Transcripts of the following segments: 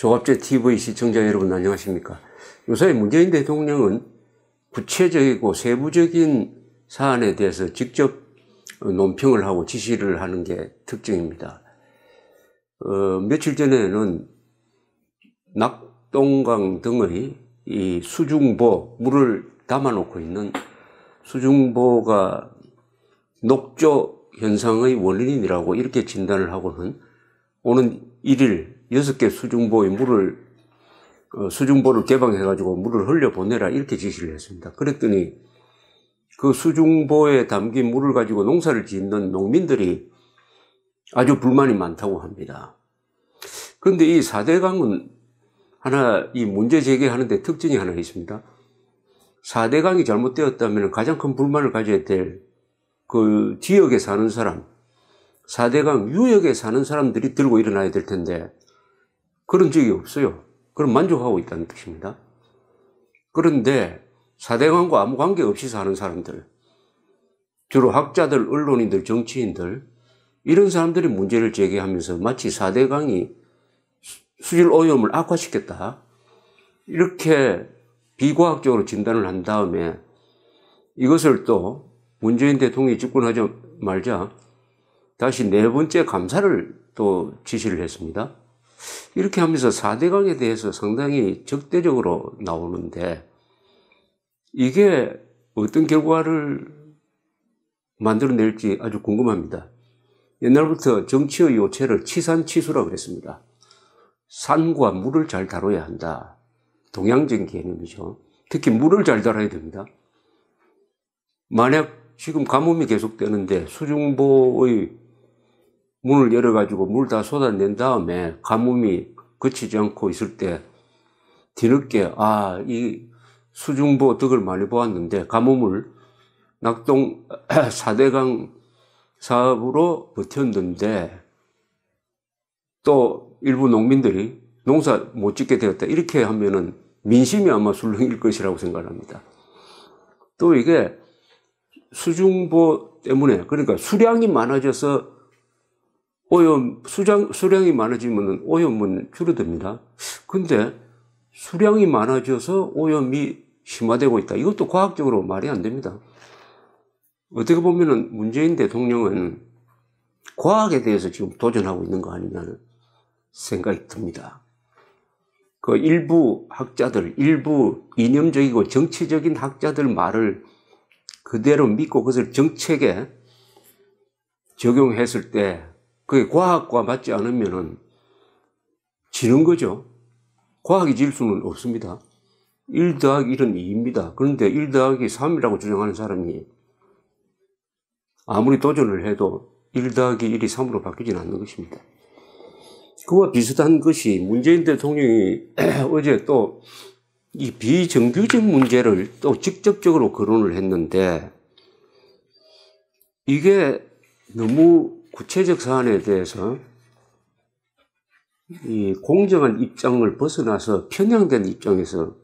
조갑제 TV 시청자 여러분 안녕하십니까? 요새 문재인 대통령은 구체적이고 세부적인 사안에 대해서 직접 논평을 하고 지시를 하는 게 특징입니다. 며칠 전에는 낙동강 등의 이 수중보, 물을 담아놓고 있는 수중보가 녹조 현상의 원인이라고 이렇게 진단을 하고는 오는 1일 6개 수중보의 수중보를 개방해가지고 물을 흘려보내라 이렇게 지시를 했습니다. 그랬더니 그 수중보에 담긴 물을 가지고 농사를 짓는 농민들이 아주 불만이 많다고 합니다. 그런데 이 4대강은 이 문제 제기하는데 특징이 하나 있습니다. 4대강이 잘못되었다면 가장 큰 불만을 가져야 될 그 지역에 사는 사람, 4대강 유역에 사는 사람들이 들고 일어나야 될 텐데 그런 적이 없어요. 그럼 만족하고 있다는 뜻입니다. 그런데 4대강과 아무 관계없이 사는 사람들, 주로 학자들, 언론인들, 정치인들, 이런 사람들이 문제를 제기하면서 마치 4대강이 수질 오염을 악화시켰다, 이렇게 비과학적으로 진단을 한 다음에 이것을 또 문재인 대통령이 집권하자마자 다시 4번째 감사를 또 지시를 했습니다. 이렇게 하면서 4대강에 대해서 상당히 적대적으로 나오는데 이게 어떤 결과를 만들어낼지 아주 궁금합니다. 옛날부터 정치의 요체를 치산치수라고 그랬습니다. 산과 물을 잘 다뤄야 한다. 동양적인 개념이죠. 특히 물을 잘 다뤄야 됩니다. 만약 지금 가뭄이 계속되는데 수중보의 문을 열어가지고 물 다 쏟아낸 다음에 가뭄이 그치지 않고 있을 때 뒤늦게 이 수중보 덕을 많이 보았는데 가뭄을 낙동 4대강 사업으로 버텼는데 또 일부 농민들이 농사 못 짓게 되었다, 이렇게 하면은 민심이 아마 술렁일 것이라고 생각합니다. 또 이게 수중보 때문에, 그러니까 수량이 많아져서 수량이 많아지면 오염은 줄어듭니다. 근데 수량이 많아져서 오염이 심화되고 있다. 이것도 과학적으로 말이 안 됩니다. 어떻게 보면은 문재인 대통령은 과학에 대해서 지금 도전하고 있는 거 아니냐는 생각이 듭니다. 그 일부 학자들, 일부 이념적이고 정치적인 학자들 말을 그대로 믿고 그것을 정책에 적용했을 때 그게 과학과 맞지 않으면은 지는 거죠. 과학이 질 수는 없습니다. 1 더하기 1은 2입니다. 그런데 1 더하기 3이라고 주장하는 사람이 아무리 도전을 해도 1 더하기 1이 3으로 바뀌지는 않는 것입니다. 그와 비슷한 것이 문재인 대통령이 어제 또 이 비정규직 문제를 또 직접적으로 거론을 했는데 이게 너무 구체적 사안에 대해서 이 공정한 입장을 벗어나서 편향된 입장에서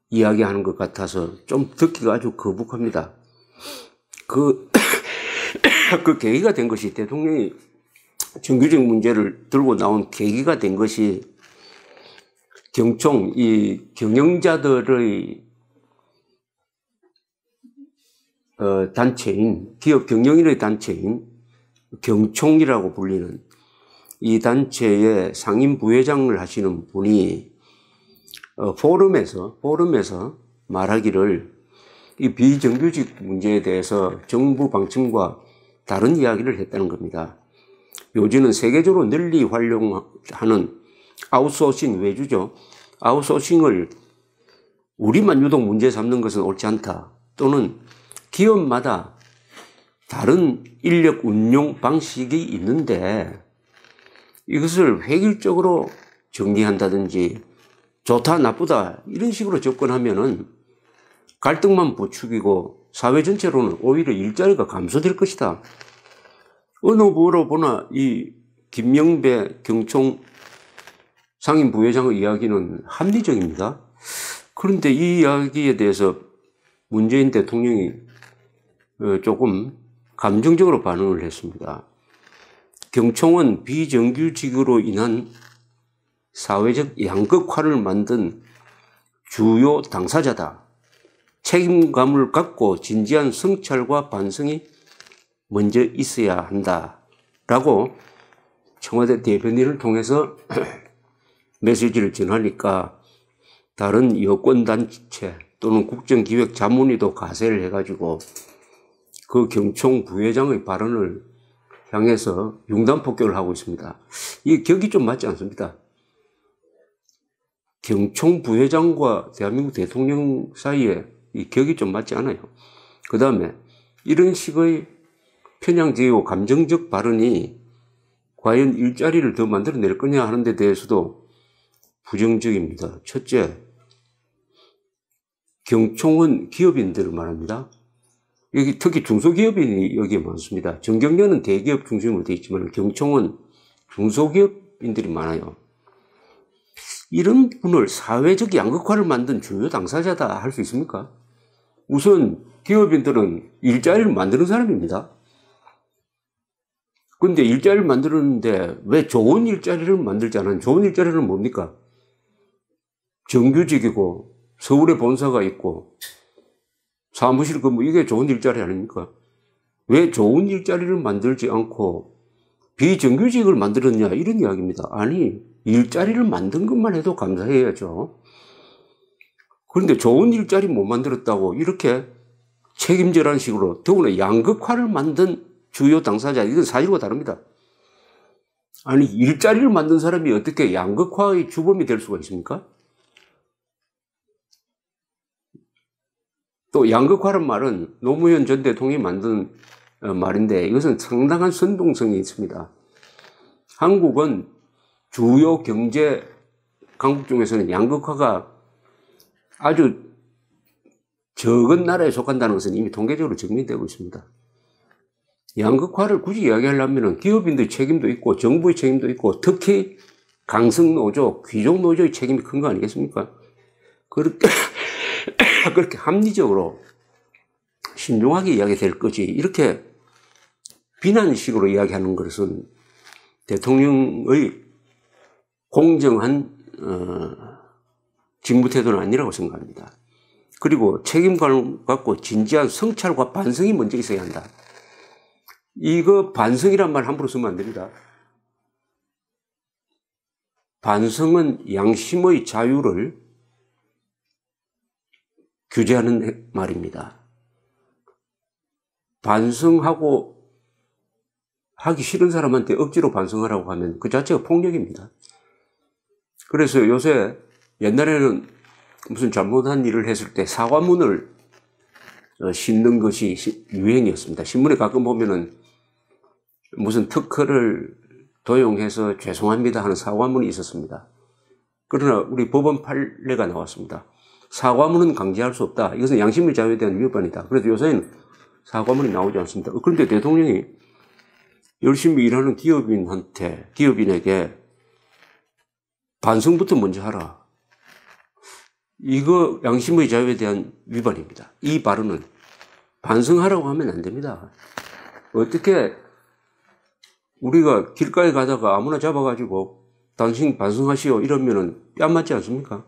이야기하는 것 같아서 좀 듣기가 아주 거북합니다. 그 계기가 된 것이, 대통령이 정규직 문제를 들고 나온 계기가 된 것이 경총, 이 경영자들의 단체인, 기업 경영인의 단체인 경총이라고 불리는 이 단체의 상임 부회장을 하시는 분이 포럼에서 말하기를 이 비정규직 문제에 대해서 정부 방침과 다른 이야기를 했다는 겁니다. 요즘은 세계적으로 널리 활용하는 아웃소싱, 외주죠. 아웃소싱을 우리만 유독 문제 삼는 것은 옳지 않다. 또는 기업마다 다른 인력 운용 방식이 있는데 이것을 획일적으로 정리한다든지 좋다 나쁘다 이런 식으로 접근하면은 갈등만 부추기고 사회 전체로는 오히려 일자리가 감소될 것이다. 어느 부로 보나 이 김명배 경총 상임 부회장의 이야기는 합리적입니다. 그런데 이 이야기에 대해서 문재인 대통령이 조금 감정적으로 반응을 했습니다. 경총은 비정규직으로 인한 사회적 양극화를 만든 주요 당사자다. 책임감을 갖고 진지한 성찰과 반성이 먼저 있어야 한다라고 청와대 대변인을 통해서 메시지를 전하니까 다른 여권단체 또는 국정기획자문위도 가세를 해가지고 그 경총 부회장의 발언을 향해서 융단폭격을 하고 있습니다. 이 격이 좀 맞지 않습니다. 경총 부회장과 대한민국 대통령 사이에 이 격이 좀 맞지 않아요. 그 다음에 이런 식의 편향되고 감정적 발언이 과연 일자리를 더 만들어낼 거냐 하는 데 대해서도 부정적입니다. 첫째, 경총은 기업인들을 말합니다. 여기 특히 중소기업인이 여기에 많습니다. 정경련은 대기업 중심으로 되어 있지만 경총은 중소기업인들이 많아요. 이런 분을 사회적 양극화를 만든 주요 당사자다 할 수 있습니까? 우선 기업인들은 일자리를 만드는 사람입니다. 근데 일자리를 만들었는데 왜 좋은 일자리를 만들지 않은 좋은 일자리는 뭡니까? 정규직이고 서울에 본사가 있고 사무실 근무 이게 좋은 일자리 아닙니까? 왜 좋은 일자리를 만들지 않고 비정규직을 만들었냐 이런 이야기입니다. 아니 일자리를 만든 것만 해도 감사해야죠. 그런데 좋은 일자리 못 만들었다고 이렇게 책임져라는 식으로 더구나 양극화를 만든 주요 당사자 이건 사실과 다릅니다. 아니 일자리를 만든 사람이 어떻게 양극화의 주범이 될 수가 있습니까? 또 양극화란 말은 노무현 전 대통령이 만든 말인데 이것은 상당한 선동성이 있습니다. 한국은 주요 경제 강국 중에서는 양극화가 아주 적은 나라에 속한다는 것은 이미 통계적으로 증명되고 있습니다. 양극화를 굳이 이야기하려면 기업인들 책임도 있고 정부의 책임도 있고 특히 강성노조, 귀족노조의 책임이 큰 거 아니겠습니까? 그렇게 합리적으로 신중하게 이야기될 거지 이렇게 비난식으로 이야기하는 것은 대통령의 공정한 직무태도는 아니라고 생각합니다. 그리고 책임감을 갖고 진지한 성찰과 반성이 먼저 있어야 한다. 이거 반성이란 말 함부로 쓰면 안 됩니다. 반성은 양심의 자유를 규제하는 말입니다. 반성하고 하기 싫은 사람한테 억지로 반성하라고 하면 그 자체가 폭력입니다. 그래서 요새 옛날에는 무슨 잘못한 일을 했을 때 사과문을 싣는 것이 유행이었습니다. 신문에 가끔 보면은 무슨 특허를 도용해서 죄송합니다 하는 사과문이 있었습니다. 그러나 우리 법원 판례가 나왔습니다. 사과문은 강제할 수 없다. 이것은 양심의 자유에 대한 위반이다. 그래서 요새는 사과문이 나오지 않습니다. 그런데 대통령이 열심히 일하는 기업인에게 반성부터 먼저 하라. 이거 양심의 자유에 대한 위반입니다. 이 발언은 반성하라고 하면 안 됩니다. 어떻게 우리가 길가에 가다가 아무나 잡아가지고 당신 반성하시오 이러면은 뺨 맞지 않습니까?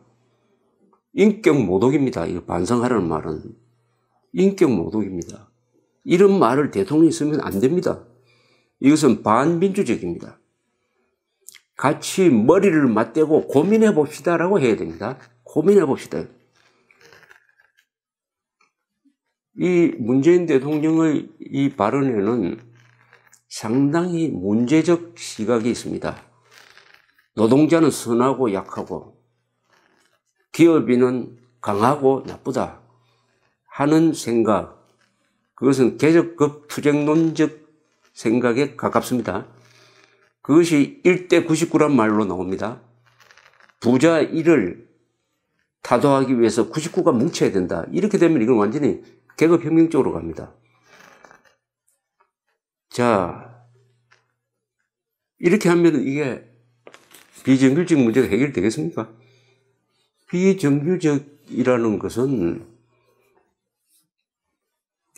인격 모독입니다. 이거 반성하라는 말은 인격 모독입니다. 이런 말을 대통령이 쓰면 안 됩니다. 이것은 반민주적입니다. 같이 머리를 맞대고 고민해 봅시다라고 해야 됩니다. 고민해 봅시다. 이 문재인 대통령의 이 발언에는 상당히 문제적 시각이 있습니다. 노동자는 선하고 약하고 기업인은 강하고 나쁘다 하는 생각, 그것은 계적급 투쟁론적 생각에 가깝습니다. 그것이 1대 99란 말로 나옵니다. 부자 1을 타도하기 위해서 99가 뭉쳐야 된다. 이렇게 되면 이건 완전히 계급혁명적으로 갑니다. 자, 이렇게 하면 이게 비정규직 문제가 해결되겠습니까? 비정규직이라는 것은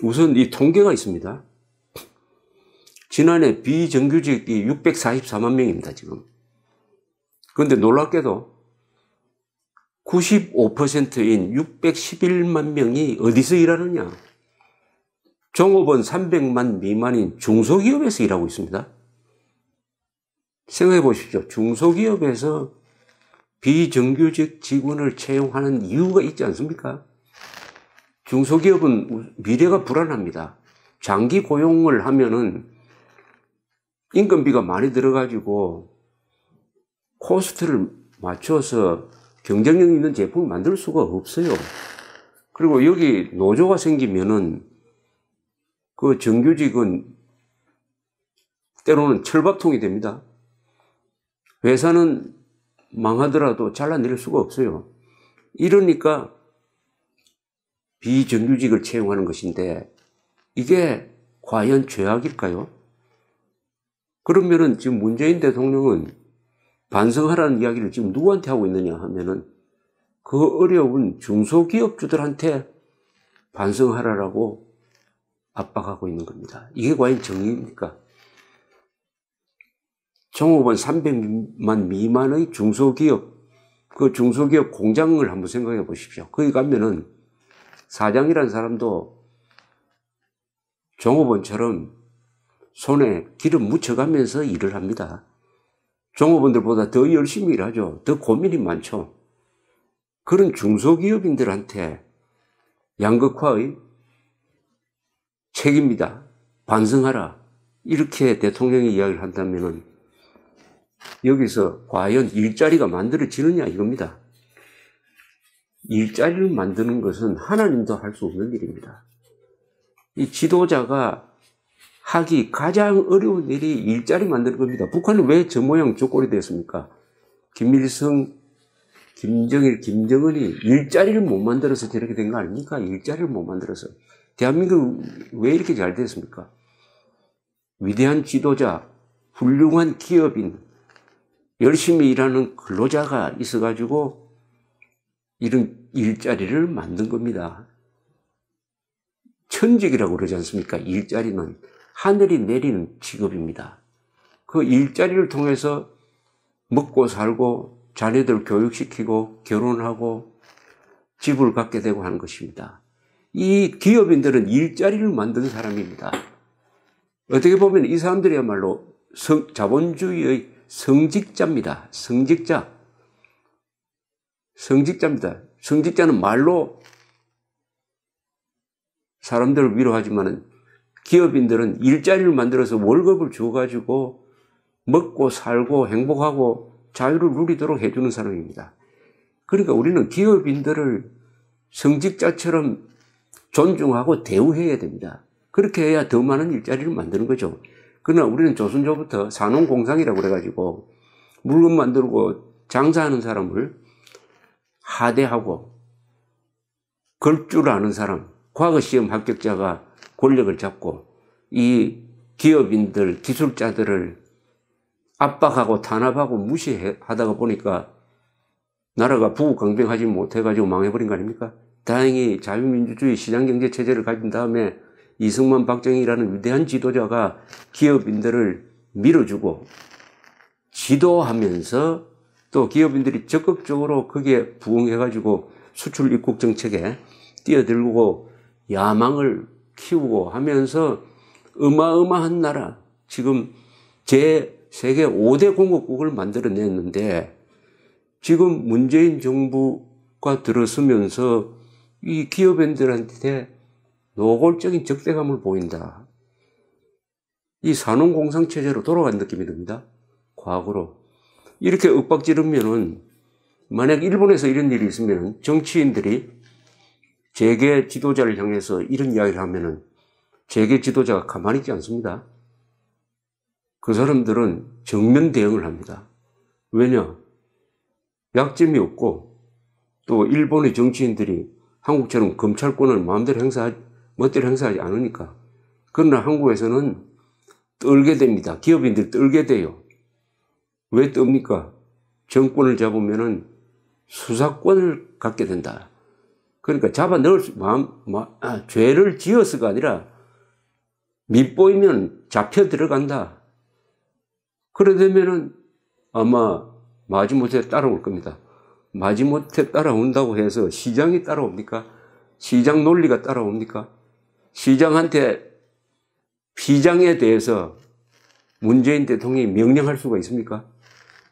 우선 이 통계가 있습니다. 지난해 비정규직이 644만 명입니다, 지금. 그런데 놀랍게도 95%인 611만 명이 어디서 일하느냐? 종업원 300만 미만인 중소기업에서 일하고 있습니다. 생각해 보십시오. 중소기업에서 비정규직 직원을 채용하는 이유가 있지 않습니까? 중소기업은 미래가 불안합니다. 장기 고용을 하면은 인건비가 많이 들어가지고 코스트를 맞춰서 경쟁력 있는 제품을 만들 수가 없어요. 그리고 여기 노조가 생기면은 그 정규직은 때로는 철밥통이 됩니다. 회사는 망하더라도 잘라낼 수가 없어요. 이러니까 비정규직을 채용하는 것인데 이게 과연 죄악일까요? 그러면은 지금 문재인 대통령은 반성하라는 이야기를 지금 누구한테 하고 있느냐 하면은 그 어려운 중소기업주들한테 반성하라라고 압박하고 있는 겁니다. 이게 과연 정의입니까? 종업원 300만 미만의 중소기업, 그 중소기업 공장을 한번 생각해 보십시오. 거기 가면은 사장이라는 사람도 종업원처럼 손에 기름 묻혀가면서 일을 합니다. 종업원들보다 더 열심히 일하죠. 더 고민이 많죠. 그런 중소기업인들한테 양극화의 책임이다. 반성하라. 이렇게 대통령이 이야기를 한다면은 여기서 과연 일자리가 만들어지느냐 이겁니다. 일자리를 만드는 것은 하나님도 할 수 없는 일입니다. 이 지도자가 하기 가장 어려운 일이 일자리 만드는 겁니다. 북한은 왜 저 모양 저 꼴이 됐습니까? 김일성, 김정일, 김정은이 일자리를 못 만들어서 저렇게 된 거 아닙니까? 일자리를 못 만들어서. 대한민국 왜 이렇게 잘 됐습니까? 위대한 지도자, 훌륭한 기업인, 열심히 일하는 근로자가 있어가지고 이런 일자리를 만든 겁니다. 천직이라고 그러지 않습니까? 일자리는 하늘이 내리는 직업입니다. 그 일자리를 통해서 먹고 살고 자녀들 교육시키고 결혼하고 집을 갖게 되고 하는 것입니다. 이 기업인들은 일자리를 만든 사람입니다. 어떻게 보면 이 사람들이야말로 자본주의의 성직자입니다. 성직자입니다. 성직자는 말로 사람들을 위로하지만은 기업인들은 일자리를 만들어서 월급을 줘가지고 먹고 살고 행복하고 자유를 누리도록 해주는 사람입니다. 그러니까 우리는 기업인들을 성직자처럼 존중하고 대우해야 됩니다. 그렇게 해야 더 많은 일자리를 만드는 거죠. 그러나 우리는 조선조부터 산업공상이라고 그래가지고 물건 만들고 장사하는 사람을 하대하고 걸 줄 아는 사람, 과거시험 합격자가 권력을 잡고 이 기업인들, 기술자들을 압박하고 탄압하고 무시하다가 보니까 나라가 부국강병하지 못해가지고 망해버린 거 아닙니까? 다행히 자유민주주의 시장경제 체제를 가진 다음에 이승만, 박정희라는 위대한 지도자가 기업인들을 밀어주고 지도하면서 또 기업인들이 적극적으로 거기에 부응해가지고 수출 입국 정책에 뛰어들고 야망을 키우고 하면서 어마어마한 나라, 지금 세계 5대 공업국을 만들어냈는데 지금 문재인 정부가 들어서면서 이 기업인들한테 노골적인 적대감을 보인다. 이 산업공상체제로 돌아간 느낌이 듭니다. 과거로. 이렇게 윽박지르면은 만약 일본에서 이런 일이 있으면 정치인들이 재계 지도자를 향해서 이런 이야기를 하면은 재계 지도자가 가만히 있지 않습니다. 그 사람들은 정면 대응을 합니다. 왜냐? 약점이 없고 또 일본의 정치인들이 한국처럼 검찰권을 멋대로 행사하지 않으니까. 그러나 한국에서는 떨게 됩니다. 기업인들이 떨게 돼요. 왜 떱니까? 정권을 잡으면은 수사권을 갖게 된다. 그러니까 잡아 넣을 죄를 지어서가 아니라 밑보이면 잡혀 들어간다. 그러려면은 아마 마지못해 따라올 겁니다. 마지못해 따라온다고 해서 시장이 따라옵니까? 시장 논리가 따라옵니까? 시장한테 시장에 대해서 문재인 대통령이 명령할 수가 있습니까?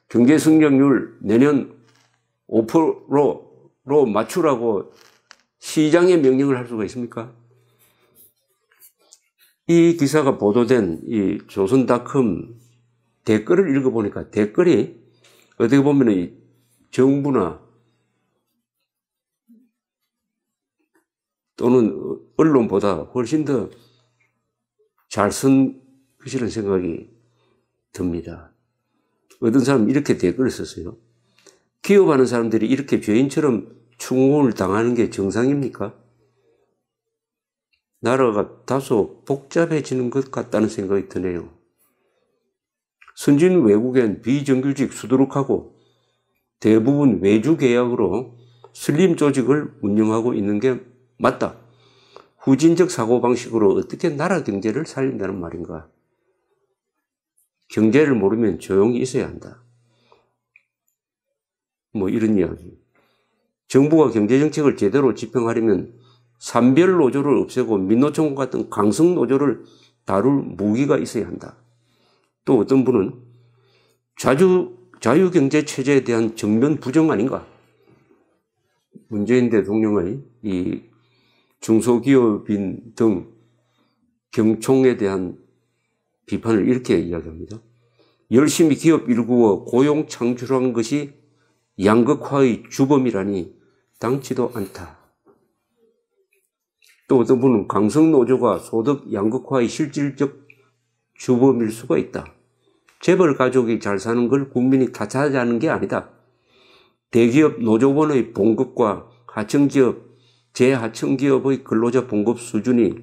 경제 성장률 내년 5%로 맞추라고 시장에 명령을 할 수가 있습니까? 이 기사가 보도된 이 조선닷컴 댓글을 읽어보니까 댓글이 어떻게 보면 이 정부나 또는 언론보다 훨씬 더 잘 쓴 것이라는 생각이 듭니다. 어떤 사람은 이렇게 댓글을 썼어요. 기업하는 사람들이 이렇게 죄인처럼 충고를 당하는 게 정상입니까? 나라가 다소 복잡해지는 것 같다는 생각이 드네요. 선진 외국엔 비정규직 수두룩하고 대부분 외주 계약으로 슬림 조직을 운영하고 있는 게 맞다. 후진적 사고방식으로 어떻게 나라 경제를 살린다는 말인가? 경제를 모르면 조용히 있어야 한다. 뭐 이런 이야기. 정부가 경제정책을 제대로 집행하려면 산별노조를 없애고 민노총 같은 강성노조를 다룰 무기가 있어야 한다. 또 어떤 분은 자유경제체제에 대한 정면 부정 아닌가? 문재인 대통령의 이 중소기업인 등 경총에 대한 비판을 이렇게 이야기합니다. 열심히 기업 일구어 고용 창출한 것이 양극화의 주범이라니 당치도 않다. 또 어떤 분은 강성노조가 소득 양극화의 실질적 주범일 수가 있다. 재벌 가족이 잘 사는 걸 국민이 다 차지하는 게 아니다. 대기업 노조원의 봉급과 하청기업, 제하청기업의 근로자 봉급 수준이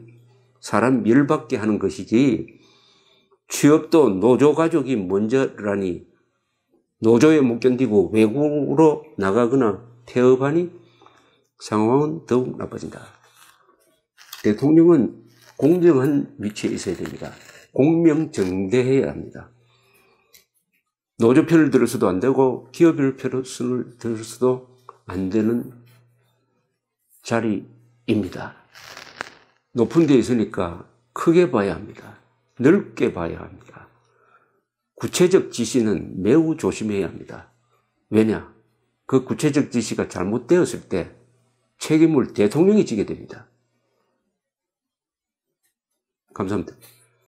사람 열받게 하는 것이지 취업도 노조 가족이 먼저라니 노조에 못 견디고 외국으로 나가거나 태업하니 상황은 더욱 나빠진다. 대통령은 공정한 위치에 있어야 됩니다. 공명정대해야 합니다. 노조 편을 들어서도 안 되고 기업의 편을 들어서도 안 되는 자리입니다. 높은 데 있으니까 크게 봐야 합니다. 넓게 봐야 합니다. 구체적 지시는 매우 조심해야 합니다. 왜냐? 그 구체적 지시가 잘못되었을 때 책임을 대통령이 지게 됩니다. 감사합니다.